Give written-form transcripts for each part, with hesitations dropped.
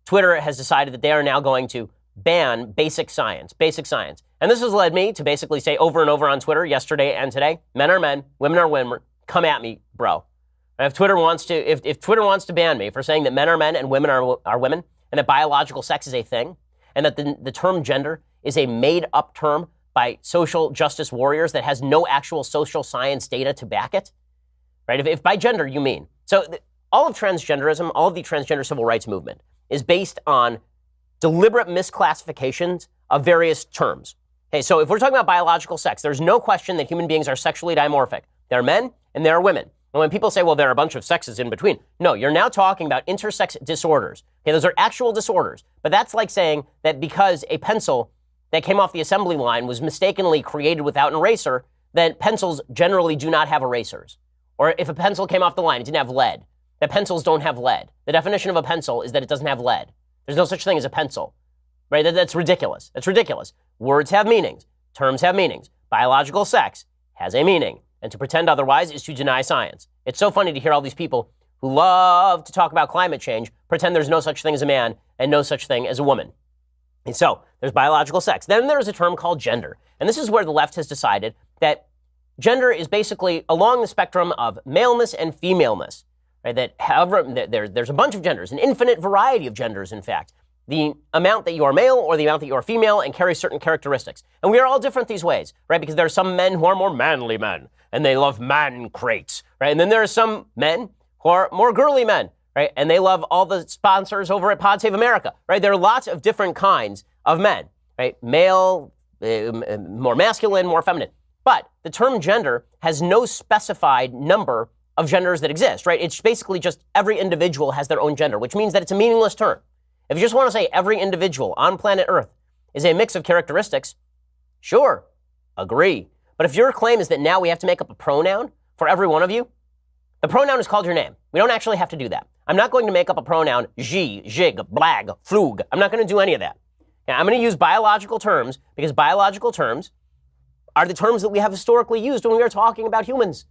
Twitter has decided that they are now going to ban basic science. And this has led me to basically say over and over on Twitter yesterday and today, men are men, women are women, come at me, bro. And if Twitter wants to ban me for saying that men are men and women are women, and that biological sex is a thing, and that the term gender is a made-up term by social justice warriors that has no actual social science data to back it, right? If by gender you mean. So all of transgenderism, all of the transgender civil rights movement is based on deliberate misclassifications of various terms. Okay, so if we're talking about biological sex, there's no question that human beings are sexually dimorphic. There are men and there are women. And when people say, well, there are a bunch of sexes in between, no, you're now talking about intersex disorders. Okay, those are actual disorders. But that's like saying that because a pencil that came off the assembly line was mistakenly created without an eraser, that pencils generally do not have erasers. Or if a pencil came off the line, it didn't have lead, that pencils don't have lead. The definition of a pencil is that it doesn't have lead. There's no such thing as a pencil, right? That's ridiculous. That's ridiculous. Words have meanings. Terms have meanings. Biological sex has a meaning. And to pretend otherwise is to deny science. It's so funny to hear all these people who love to talk about climate change pretend there's no such thing as a man and no such thing as a woman. And so there's biological sex. Then there's a term called gender. And this is where the left has decided that gender is basically along the spectrum of maleness and femaleness. Right? That however, there's a bunch of genders, an infinite variety of genders, in fact. The amount that you are male or the amount that you are female and carry certain characteristics. And we are all different these ways, right? Because there are some men who are more manly men and they love man crates, right? And then there are some men who are more girly men, right? And they love all the sponsors over at Pod Save America, right? There are lots of different kinds of men, right? Male, more masculine, more feminine. But the term gender has no specified number of genders that exist, right? It's basically just every individual has their own gender, which means that it's a meaningless term. If you just want to say every individual on planet Earth is a mix of characteristics, sure, agree. But if your claim is that now we have to make up a pronoun for every one of you, the pronoun is called your name. We don't actually have to do that. I'm not going to make up a pronoun, zhi, zhig, blag, flug. I'm not going to do any of that. Now, I'm going to use biological terms because biological terms are the terms that we have historically used when we are talking about humans.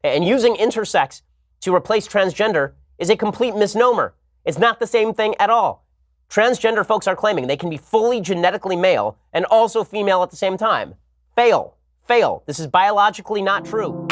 And using intersex to replace transgender is a complete misnomer. It's not the same thing at all. Transgender folks are claiming they can be fully genetically male and also female at the same time. Fail. This is biologically not true.